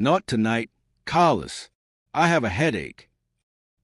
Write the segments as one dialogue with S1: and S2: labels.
S1: Not tonight. Carlos, I have a headache.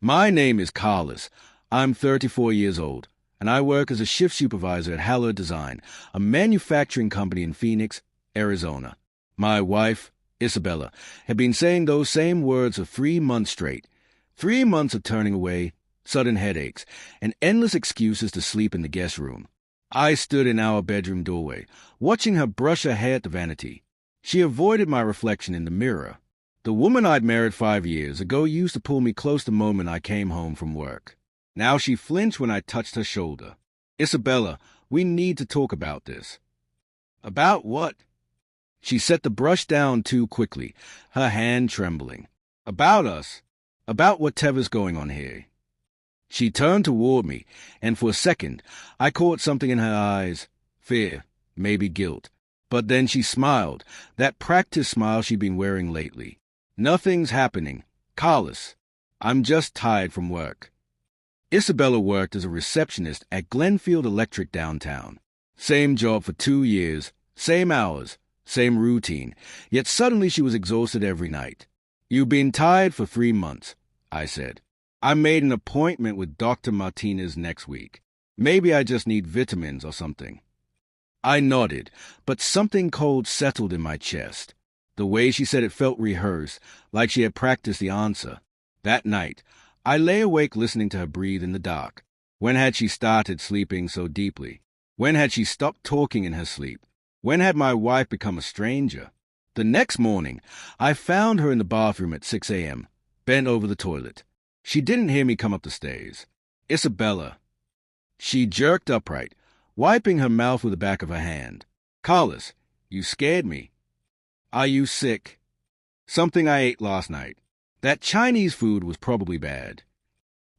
S1: My name is Carlos. I'm 34 years old, and I work as a shift supervisor at Hallowed Design, a manufacturing company in Phoenix, Arizona. My wife, Isabella, had been saying those same words for 3 months straight. 3 months of turning away, sudden headaches, and endless excuses to sleep in the guest room. I stood in our bedroom doorway, watching her brush her hair at the vanity. She avoided my reflection in the mirror. The woman I'd married 5 years ago used to pull me close the moment I came home from work. Now she flinched when I touched her shoulder. Isabella, we need to talk about this. About what? She set the brush down too quickly, her hand trembling. About us. About whatever's going on here. She turned toward me, and for a second, I caught something in her eyes. Fear, maybe guilt. But then she smiled, that practiced smile she'd been wearing lately. Nothing's happening. Carlos, I'm just tired from work. Isabella worked as a receptionist at Glenfield Electric downtown. Same job for 2 years, same hours, same routine, yet suddenly she was exhausted every night. You've been tired for 3 months, I said. I made an appointment with Dr. Martinez next week. Maybe I just need vitamins or something. I nodded, but something cold settled in my chest. The way she said it felt rehearsed, like she had practiced the answer. That night, I lay awake listening to her breathe in the dark. When had she started sleeping so deeply? When had she stopped talking in her sleep? When had my wife become a stranger? The next morning, I found her in the bathroom at 6 a.m., bent over the toilet. She didn't hear me come up the stairs. Isabella. She jerked upright, wiping her mouth with the back of her hand. Carlos, you scared me. Are you sick? Something I ate last night. That Chinese food was probably bad.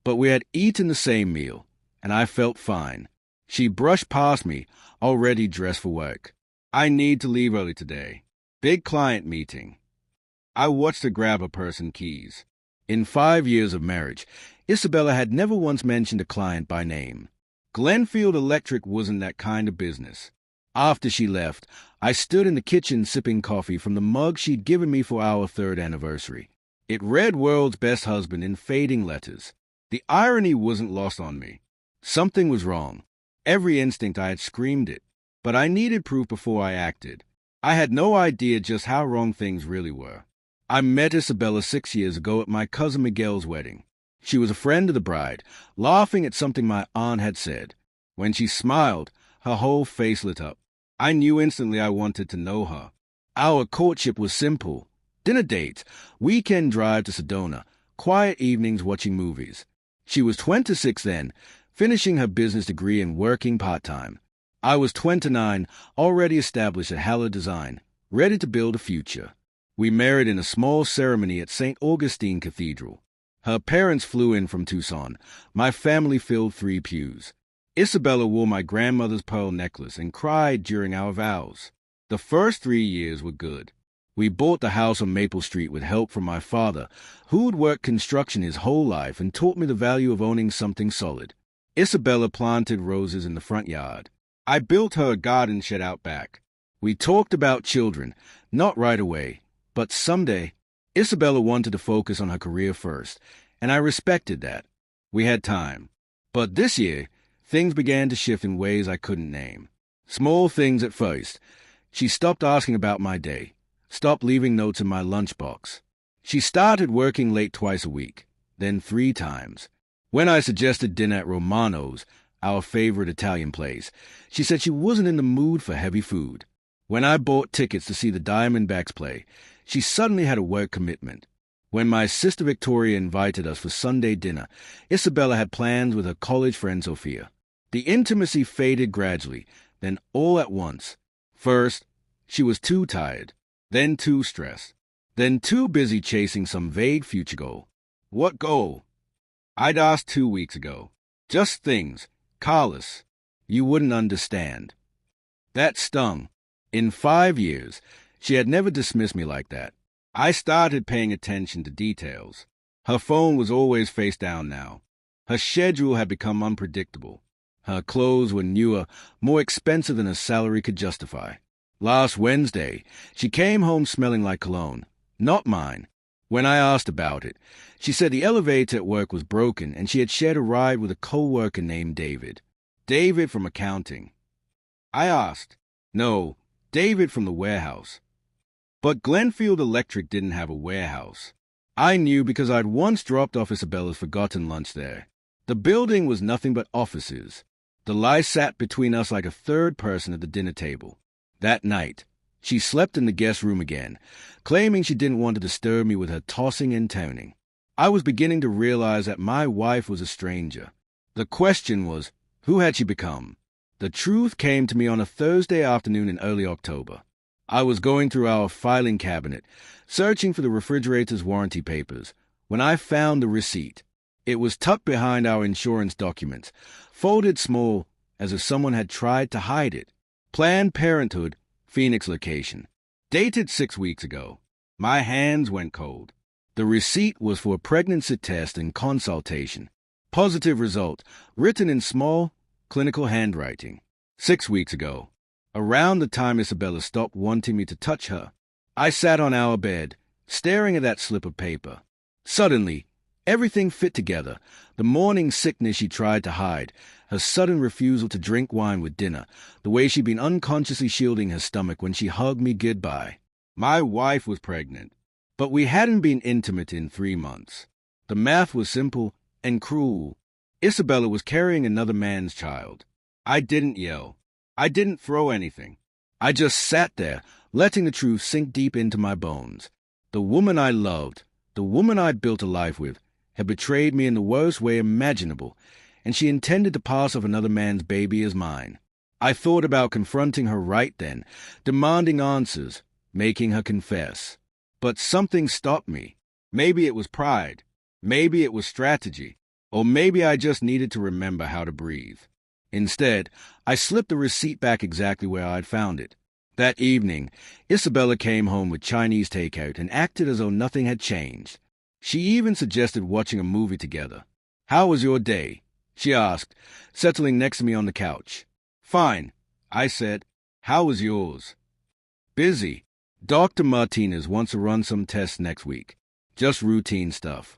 S1: But we had eaten the same meal, and I felt fine. She brushed past me, already dressed for work. I need to leave early today. Big client meeting. I watched her grab her purse and keys. In 5 years of marriage, Isabella had never once mentioned a client by name. Glenfield Electric wasn't that kind of business. After she left, I stood in the kitchen sipping coffee from the mug she'd given me for our 3rd anniversary. It read World's Best Husband in fading letters. The irony wasn't lost on me. Something was wrong. Every instinct I had screamed it, but I needed proof before I acted. I had no idea just how wrong things really were. I met Isabella 6 years ago at my cousin Miguel's wedding. She was a friend of the bride, laughing at something my aunt had said. When she smiled, her whole face lit up. I knew instantly I wanted to know her. Our courtship was simple. Dinner dates, weekend drive to Sedona, quiet evenings watching movies. She was 26 then, finishing her business degree and working part-time. I was 29, already established at Hallowed Design, ready to build a future. We married in a small ceremony at St. Augustine Cathedral. Her parents flew in from Tucson. My family filled 3 pews. Isabella wore my grandmother's pearl necklace and cried during our vows. The first 3 years were good. We bought the house on Maple Street with help from my father, who had worked construction his whole life and taught me the value of owning something solid. Isabella planted roses in the front yard. I built her a garden shed out back. We talked about children, not right away, but someday. Isabella wanted to focus on her career first, and I respected that. We had time. But this year, things began to shift in ways I couldn't name. Small things at first. She stopped asking about my day, stopped leaving notes in my lunchbox. She started working late twice a week, then 3 times. When I suggested dinner at Romano's, our favorite Italian place, she said she wasn't in the mood for heavy food. When I bought tickets to see the Diamondbacks play, she suddenly had a work commitment. When my sister Victoria invited us for Sunday dinner, Isabella had plans with her college friend Sophia. The intimacy faded gradually, then all at once. First, she was too tired, then too stressed, then too busy chasing some vague future goal. What goal? I'd asked 2 weeks ago. Just things. Carlos, you wouldn't understand. That stung. In 5 years, she had never dismissed me like that. I started paying attention to details. Her phone was always face down now. Her schedule had become unpredictable. Her clothes were newer, more expensive than her salary could justify. Last Wednesday, she came home smelling like cologne. Not mine. When I asked about it, she said the elevator at work was broken and she had shared a ride with a co-worker named David. David from accounting. I asked. No, David from the warehouse. But Glenfield Electric didn't have a warehouse. I knew because I'd once dropped off Isabella's forgotten lunch there. The building was nothing but offices. The lie sat between us like a third person at the dinner table. That night, she slept in the guest room again, claiming she didn't want to disturb me with her tossing and turning. I was beginning to realize that my wife was a stranger. The question was, who had she become? The truth came to me on a Thursday afternoon in early October. I was going through our filing cabinet, searching for the refrigerator's warranty papers, when I found the receipt. It was tucked behind our insurance documents, folded small, as if someone had tried to hide it. Planned Parenthood, Phoenix location. Dated 6 weeks ago. My hands went cold. The receipt was for a pregnancy test and consultation. Positive result, written in small, clinical handwriting. 6 weeks ago. Around the time Isabella stopped wanting me to touch her, I sat on our bed, staring at that slip of paper. Suddenly, everything fit together. The morning sickness she tried to hide, her sudden refusal to drink wine with dinner, the way she'd been unconsciously shielding her stomach when she hugged me goodbye. My wife was pregnant, but we hadn't been intimate in 3 months. The math was simple and cruel. Isabella was carrying another man's child. I didn't yell. I didn't throw anything. I just sat there, letting the truth sink deep into my bones. The woman I loved, the woman I'd built a life with, had betrayed me in the worst way imaginable, and she intended to pass off another man's baby as mine. I thought about confronting her right then, demanding answers, making her confess. But something stopped me. Maybe it was pride. Maybe it was strategy. Or maybe I just needed to remember how to breathe. Instead, I slipped the receipt back exactly where I'd found it. That evening, Isabella came home with Chinese takeout and acted as though nothing had changed. She even suggested watching a movie together. "How was your day?" she asked, settling next to me on the couch. "Fine," I said. "How was yours?" "Busy. Dr. Martinez wants to run some tests next week. Just routine stuff."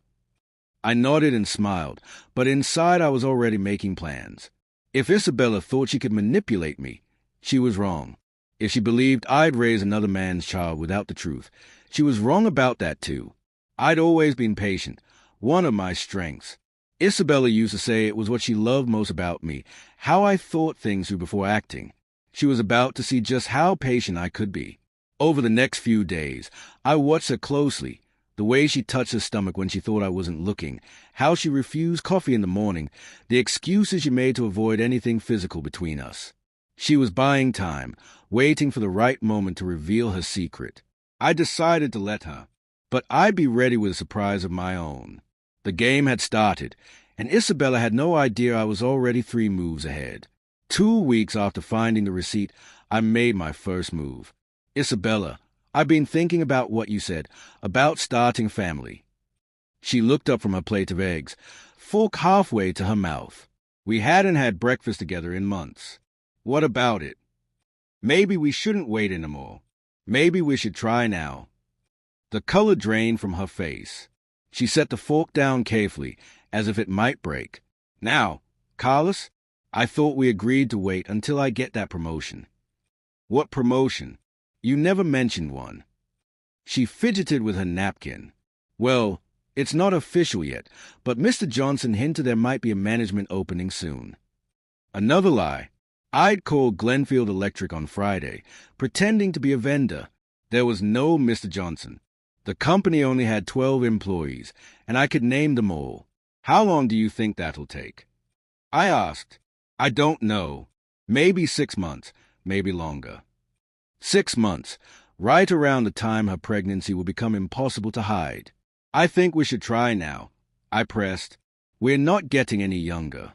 S1: I nodded and smiled, but inside I was already making plans. If Isabella thought she could manipulate me, she was wrong. If she believed I'd raise another man's child without the truth, she was wrong about that too. I'd always been patient, one of my strengths. Isabella used to say it was what she loved most about me, how I thought things through before acting. She was about to see just how patient I could be. Over the next few days, I watched her closely. The way she touched her stomach when she thought I wasn't looking, how she refused coffee in the morning, the excuses she made to avoid anything physical between us. She was buying time, waiting for the right moment to reveal her secret. I decided to let her, but I'd be ready with a surprise of my own. The game had started, and Isabella had no idea I was already 3 moves ahead. 2 weeks after finding the receipt, I made my first move. "Isabella, I've been thinking about what you said, about starting family." She looked up from her plate of eggs, fork halfway to her mouth. We hadn't had breakfast together in months. "What about it? Maybe we shouldn't wait anymore. Maybe we should try now." The color drained from her face. She set the fork down carefully, as if it might break. "Now, Carlos, I thought we agreed to wait until I get that promotion." "What promotion? You never mentioned one." She fidgeted with her napkin. "Well, it's not official yet, but Mr. Johnson hinted there might be a management opening soon." Another lie. I'd called Glenfield Electric on Friday, pretending to be a vendor. There was no Mr. Johnson. The company only had 12 employees, and I could name them all. "How long do you think that'll take?" I asked. "I don't know. Maybe 6 months, maybe longer." 6 months, right around the time her pregnancy will become impossible to hide. "I think we should try now," I pressed. "We're not getting any younger."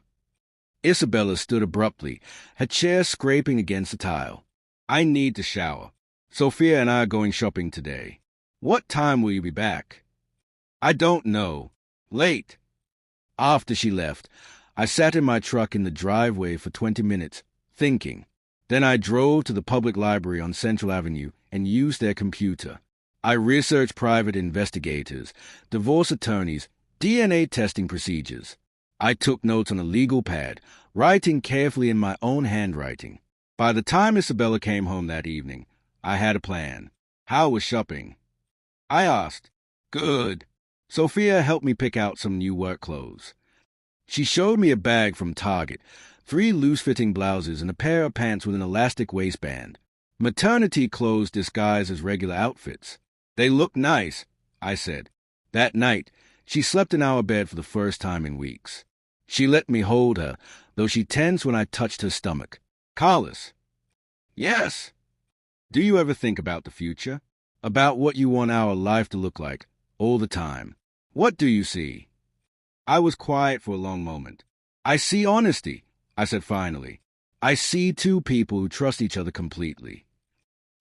S1: Isabella stood abruptly, her chair scraping against the tile. "I need to shower. Sophia and I are going shopping today. What time will you be back?" "I don't know. Late." After she left, I sat in my truck in the driveway for 20 minutes, thinking. Then I drove to the public library on Central Avenue and used their computer. I researched private investigators, divorce attorneys, DNA testing procedures. I took notes on a legal pad, writing carefully in my own handwriting. By the time Isabella came home that evening, I had a plan. How was shopping? I asked. Good. Sophia helped me pick out some new work clothes. She showed me a bag from Target, 3 loose-fitting blouses and a pair of pants with an elastic waistband. Maternity clothes disguised as regular outfits. They look nice, I said. That night, she slept in our bed for the first time in weeks. She let me hold her, though she tensed when I touched her stomach. Carlos. Yes. Do you ever think about the future? About what you want our life to look like, all the time? What do you see? I was quiet for a long moment. I see honesty, I said finally. I see 2 people who trust each other completely.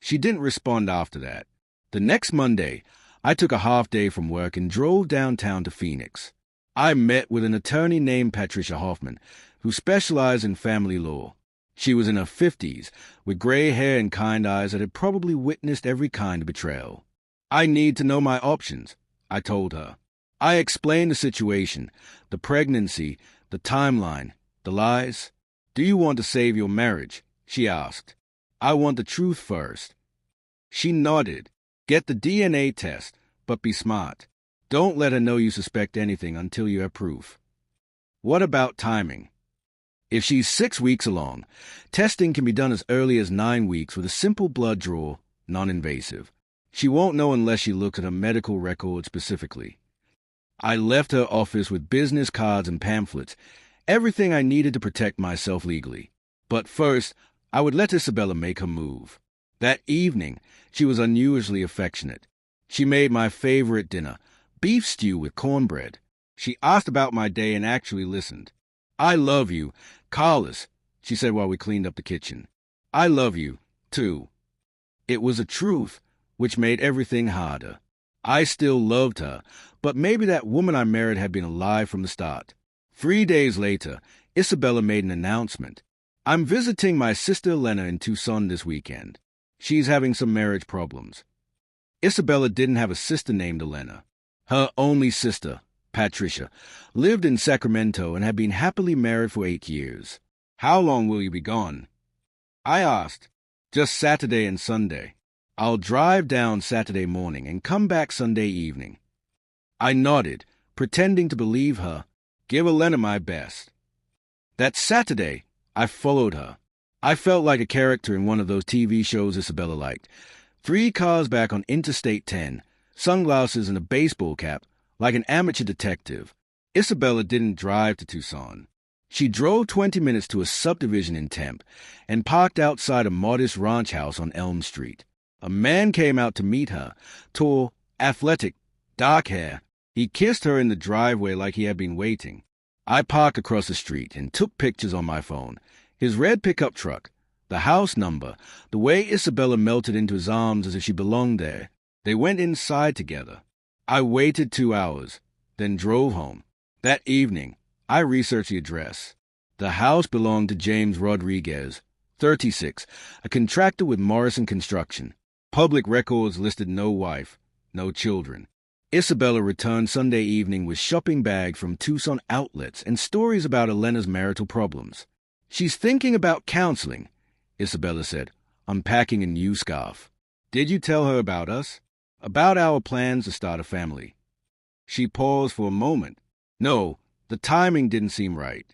S1: She didn't respond after that. The next Monday, I took a half day from work and drove downtown to Phoenix. I met with an attorney named Patricia Hoffman, who specialized in family law. She was in her 50s, with gray hair and kind eyes that had probably witnessed every kind of betrayal. I need to know my options, I told her. I explained the situation, the pregnancy, the timeline, the lies. Do you want to save your marriage? She asked. I want the truth first. She nodded. Get the DNA test, but be smart. Don't let her know you suspect anything until you have proof. What about timing? If she's 6 weeks along, testing can be done as early as 9 weeks with a simple blood draw, non-invasive. She won't know unless she looks at her medical record specifically. I left her office with business cards and pamphlets, everything I needed to protect myself legally. But first, I would let Isabella make her move. That evening, she was unusually affectionate. She made my favorite dinner, beef stew with cornbread. She asked about my day and actually listened. I love you, Carlos, she said while we cleaned up the kitchen. I love you, too. It was a truth, which made everything harder. I still loved her, but maybe that woman I married had been a lie from the start. 3 days later, Isabella made an announcement. I'm visiting my sister Elena in Tucson this weekend. She's having some marriage problems. Isabella didn't have a sister named Elena. Her only sister, Patricia, lived in Sacramento and had been happily married for 8 years. How long will you be gone? I asked. Just Saturday and Sunday. I'll drive down Saturday morning and come back Sunday evening. I nodded, pretending to believe her. Give Elena my best. That Saturday, I followed her. I felt like a character in one of those TV shows Isabella liked. 3 cars back on Interstate 10, sunglasses and a baseball cap, like an amateur detective. Isabella didn't drive to Tucson. She drove 20 minutes to a subdivision in Tempe and parked outside a modest ranch house on Elm Street. A man came out to meet her, tall, athletic, dark hair. He kissed her in the driveway like he had been waiting. I parked across the street and took pictures on my phone. His red pickup truck, the house number, the way Isabella melted into his arms as if she belonged there. They went inside together. I waited 2 hours, then drove home. That evening, I researched the address. The house belonged to James Rodriguez, 36, a contractor with Morrison Construction. Public records listed no wife, no children. Isabella returned Sunday evening with shopping bags from Tucson outlets and stories about Elena's marital problems. She's thinking about counseling, Isabella said, unpacking a new scarf. Did you tell her about us? About our plans to start a family? She paused for a moment. No, the timing didn't seem right.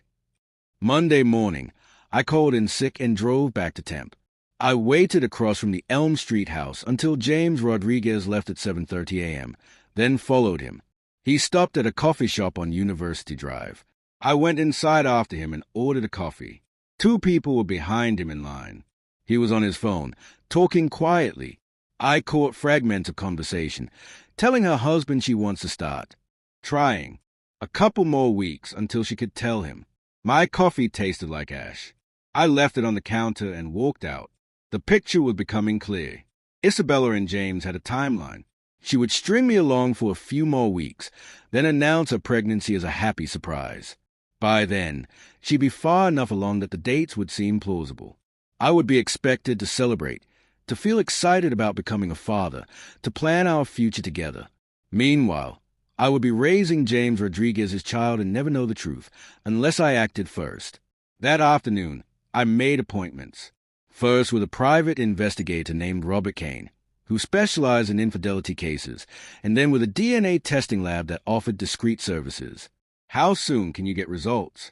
S1: Monday morning, I called in sick and drove back to Tempe. I waited across from the Elm Street house until James Rodriguez left at 7:30 a.m., then followed him. He stopped at a coffee shop on University Drive. I went inside after him and ordered a coffee. 2 people were behind him in line. He was on his phone, talking quietly. I caught fragments of conversation, telling her husband she wants to start. Trying. A couple more weeks until she could tell him. My coffee tasted like ash. I left it on the counter and walked out. The picture was becoming clear. Isabella and James had a timeline. She would string me along for a few more weeks, then announce her pregnancy as a happy surprise. By then, she'd be far enough along that the dates would seem plausible. I would be expected to celebrate, to feel excited about becoming a father, to plan our future together. Meanwhile, I would be raising James Rodriguez's child and never know the truth, unless I acted first. That afternoon, I made appointments. First with a private investigator named Robert Kane, who specialized in infidelity cases, and then with a DNA testing lab that offered discreet services. How soon can you get results?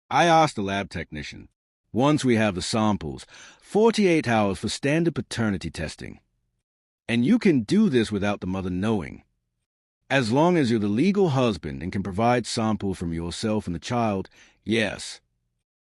S1: I asked the lab technician. Once we have the samples, 48 hours for standard paternity testing. And you can do this without the mother knowing. As long as you're the legal husband and can provide samples from yourself and the child, yes.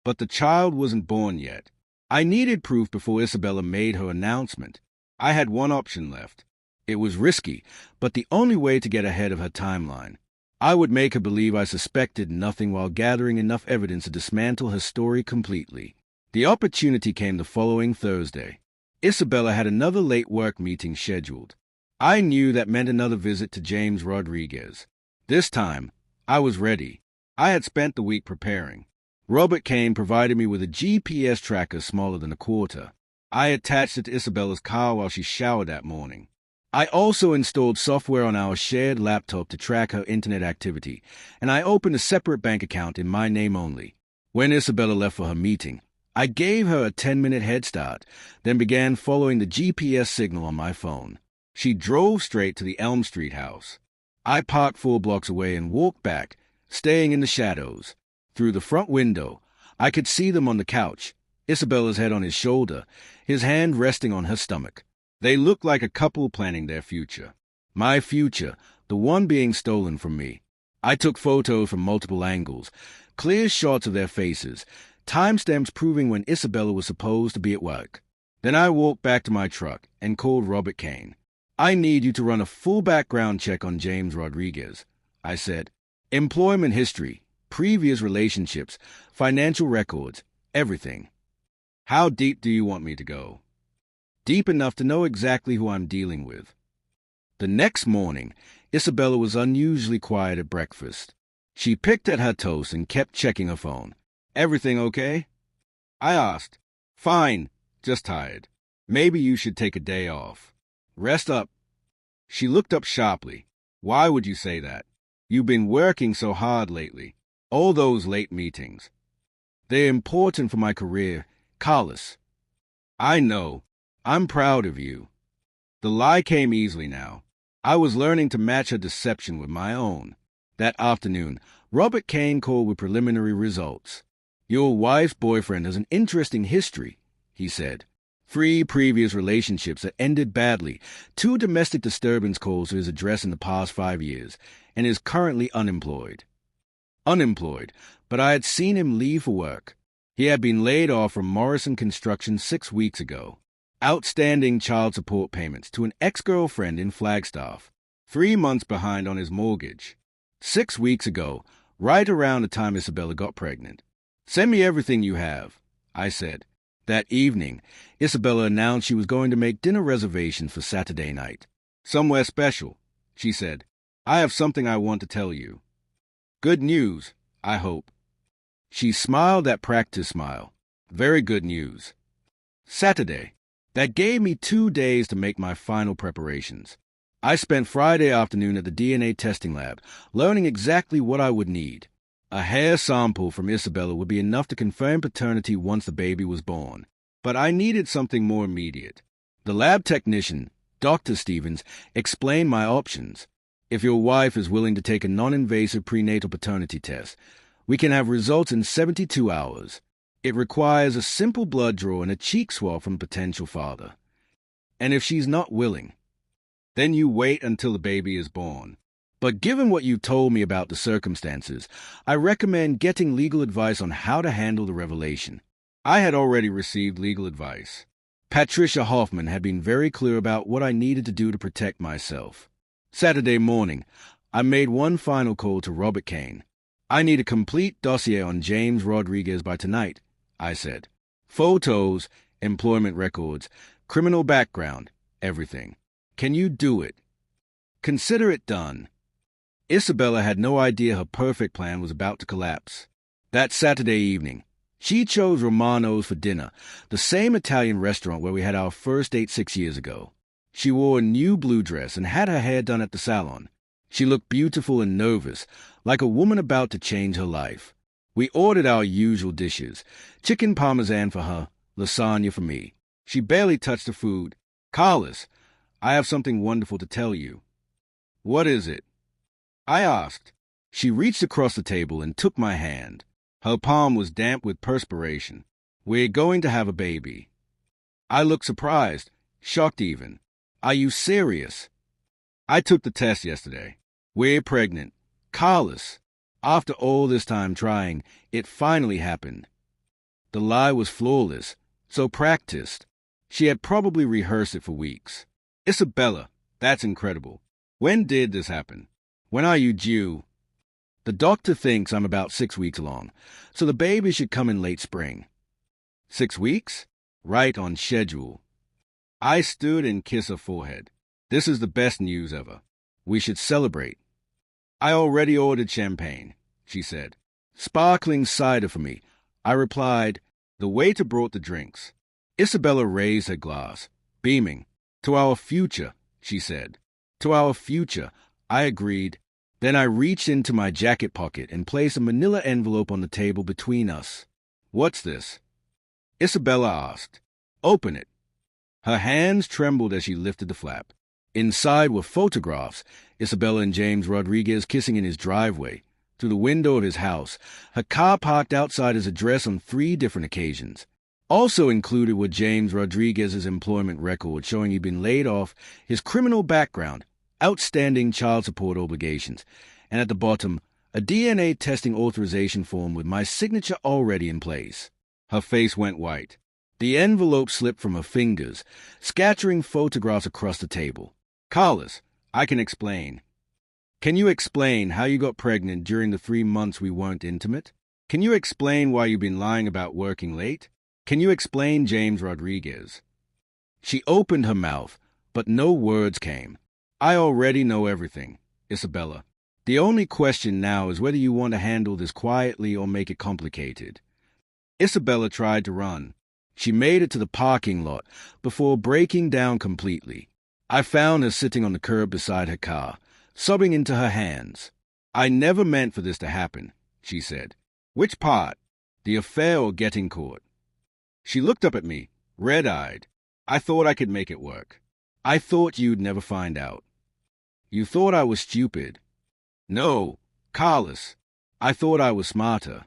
S1: But the child wasn't born yet. I needed proof before Isabella made her announcement. I had one option left. It was risky, but the only way to get ahead of her timeline. I would make her believe I suspected nothing while gathering enough evidence to dismantle her story completely. The opportunity came the following Thursday. Isabella had another late work meeting scheduled. I knew that meant another visit to James Rodriguez. This time, I was ready. I had spent the week preparing. Robert Kane provided me with a GPS tracker smaller than a quarter. I attached it to Isabella's car while she showered that morning. I also installed software on our shared laptop to track her internet activity, and I opened a separate bank account in my name only. When Isabella left for her meeting, I gave her a 10-minute head start, then began following the GPS signal on my phone. She drove straight to the Elm Street house. I parked 4 blocks away and walked back, staying in the shadows. Through the front window, I could see them on the couch, Isabella's head on his shoulder, his hand resting on her stomach. They looked like a couple planning their future. My future, the one being stolen from me. I took photos from multiple angles, clear shots of their faces, timestamps proving when Isabella was supposed to be at work. Then I walked back to my truck and called Robert Kane. I need you to run a full background check on James Rodriguez, I said. Employment history, previous relationships, financial records, everything. How deep do you want me to go? Deep enough to know exactly who I'm dealing with. The next morning, Isabella was unusually quiet at breakfast. She picked at her toast and kept checking her phone. Everything okay? I asked. Fine, just tired. Maybe you should take a day off. Rest up. She looked up sharply. Why would you say that? You've been working so hard lately. All those late meetings. They're important for my career. Carlos. I know. I'm proud of you. The lie came easily now. I was learning to match her deception with my own. That afternoon, Robert Kane called with preliminary results. Your wife's boyfriend has an interesting history, he said. 3 previous relationships that ended badly, 2 domestic disturbance calls to his address in the past 5 years, and is currently unemployed. Unemployed, but I had seen him leave for work. He had been laid off from Morrison Construction 6 weeks ago. Outstanding child support payments to an ex-girlfriend in Flagstaff. 3 months behind on his mortgage. 6 weeks ago, right around the time Isabella got pregnant. Send me everything you have, I said. That evening, Isabella announced she was going to make dinner reservations for Saturday night. Somewhere special, she said. I have something I want to tell you. Good news, I hope. She smiled that practice smile. Very good news. Saturday. That gave me 2 days to make my final preparations. I spent Friday afternoon at the DNA testing lab, learning exactly what I would need. A hair sample from Isabella would be enough to confirm paternity once the baby was born. But I needed something more immediate. The lab technician, Dr. Stevens, explained my options. If your wife is willing to take a non-invasive prenatal paternity test, we can have results in 72 hours. It requires a simple blood draw and a cheek swab from a potential father. And if she's not willing, then you wait until the baby is born. But given what you told me about the circumstances, I recommend getting legal advice on how to handle the revelation. I had already received legal advice. Patricia Hoffman had been very clear about what I needed to do to protect myself. Saturday morning, I made one final call to Robert Kane. I need a complete dossier on James Rodriguez by tonight, I said. Photos, employment records, criminal background, everything. Can you do it? Consider it done. Isabella had no idea her perfect plan was about to collapse. That Saturday evening, She chose Romano's for dinner, the same Italian restaurant where we had our first date 6 years ago. She wore a new blue dress and had her hair done at the salon. She looked beautiful and nervous, like a woman about to change her life. We ordered our usual dishes, chicken parmesan for her, lasagna for me. She barely touched the food. "Carlos, I have something wonderful to tell you." "What is it?" I asked. She reached across the table and took my hand. Her palm was damp with perspiration. "We're going to have a baby." I looked surprised, shocked even. "Are you serious?" "I took the test yesterday. We're pregnant. Carlos." After all this time trying, it finally happened. The lie was flawless, so practiced. She had probably rehearsed it for weeks. "Isabella, that's incredible. When did this happen? When are you due?" "The doctor thinks I'm about 6 weeks along, so the baby should come in late spring." 6 weeks? Right on schedule. I stood and kissed her forehead. "This is the best news ever. We should celebrate." "I already ordered champagne," she said. "Sparkling cider for me." I replied. The waiter brought the drinks. Isabella raised her glass, beaming. "To our future," she said. "To our future," I agreed. Then I reached into my jacket pocket and placed a manila envelope on the table between us. "What's this?" Isabella asked. "Open it." Her hands trembled as she lifted the flap. Inside were photographs, Isabella and James Rodriguez kissing in his driveway, through the window of his house, her car parked outside his address on 3 different occasions. Also included were James Rodriguez's employment record showing he'd been laid off, his criminal background, outstanding child support obligations, and at the bottom, a DNA testing authorization form with my signature already in place. Her face went white. The envelope slipped from her fingers, scattering photographs across the table. "Carlos, I can explain." "Can you explain how you got pregnant during the 3 months we weren't intimate? Can you explain why you've been lying about working late? Can you explain James Rodriguez?" She opened her mouth, but no words came. "I already know everything, Isabella. The only question now is whether you want to handle this quietly or make it complicated." Isabella tried to run. She made it to the parking lot before breaking down completely. I found her sitting on the curb beside her car, sobbing into her hands. "I never meant for this to happen," she said. "Which part? The affair or getting caught?" She looked up at me, red-eyed. "I thought I could make it work. I thought you'd never find out." "You thought I was stupid." "No, Carlos. I thought I was smarter."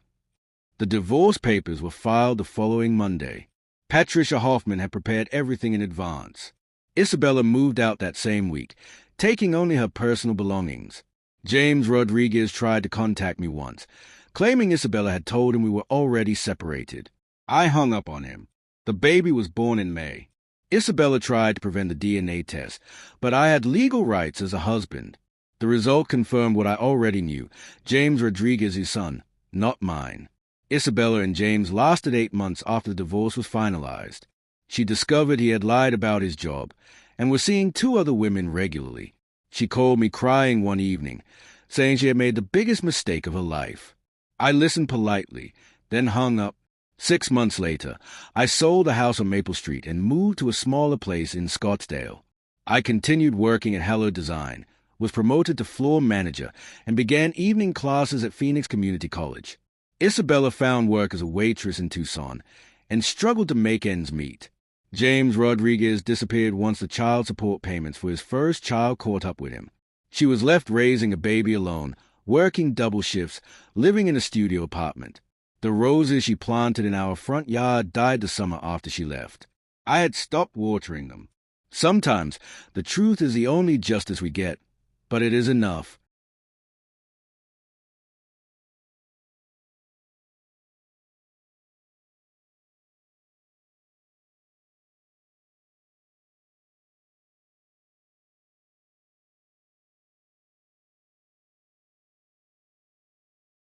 S1: The divorce papers were filed the following Monday. Patricia Hoffman had prepared everything in advance. Isabella moved out that same week, taking only her personal belongings. James Rodriguez tried to contact me once, claiming Isabella had told him we were already separated. I hung up on him. The baby was born in May. Isabella tried to prevent the DNA test, but I had legal rights as a husband. The result confirmed what I already knew: James Rodriguez's son, not mine. Isabella and James lasted 8 months after the divorce was finalized. She discovered he had lied about his job and was seeing 2 other women regularly. She called me crying one evening, saying she had made the biggest mistake of her life. I listened politely, then hung up. 6 months later, I sold the house on Maple Street and moved to a smaller place in Scottsdale. I continued working at Hello Design, was promoted to floor manager, and began evening classes at Phoenix Community College. Isabella found work as a waitress in Tucson and struggled to make ends meet. James Rodriguez disappeared once the child support payments for his first child caught up with him. She was left raising a baby alone, working double shifts, living in a studio apartment. The roses she planted in our front yard died the summer after she left. I had stopped watering them. Sometimes the truth is the only justice we get, but it is enough.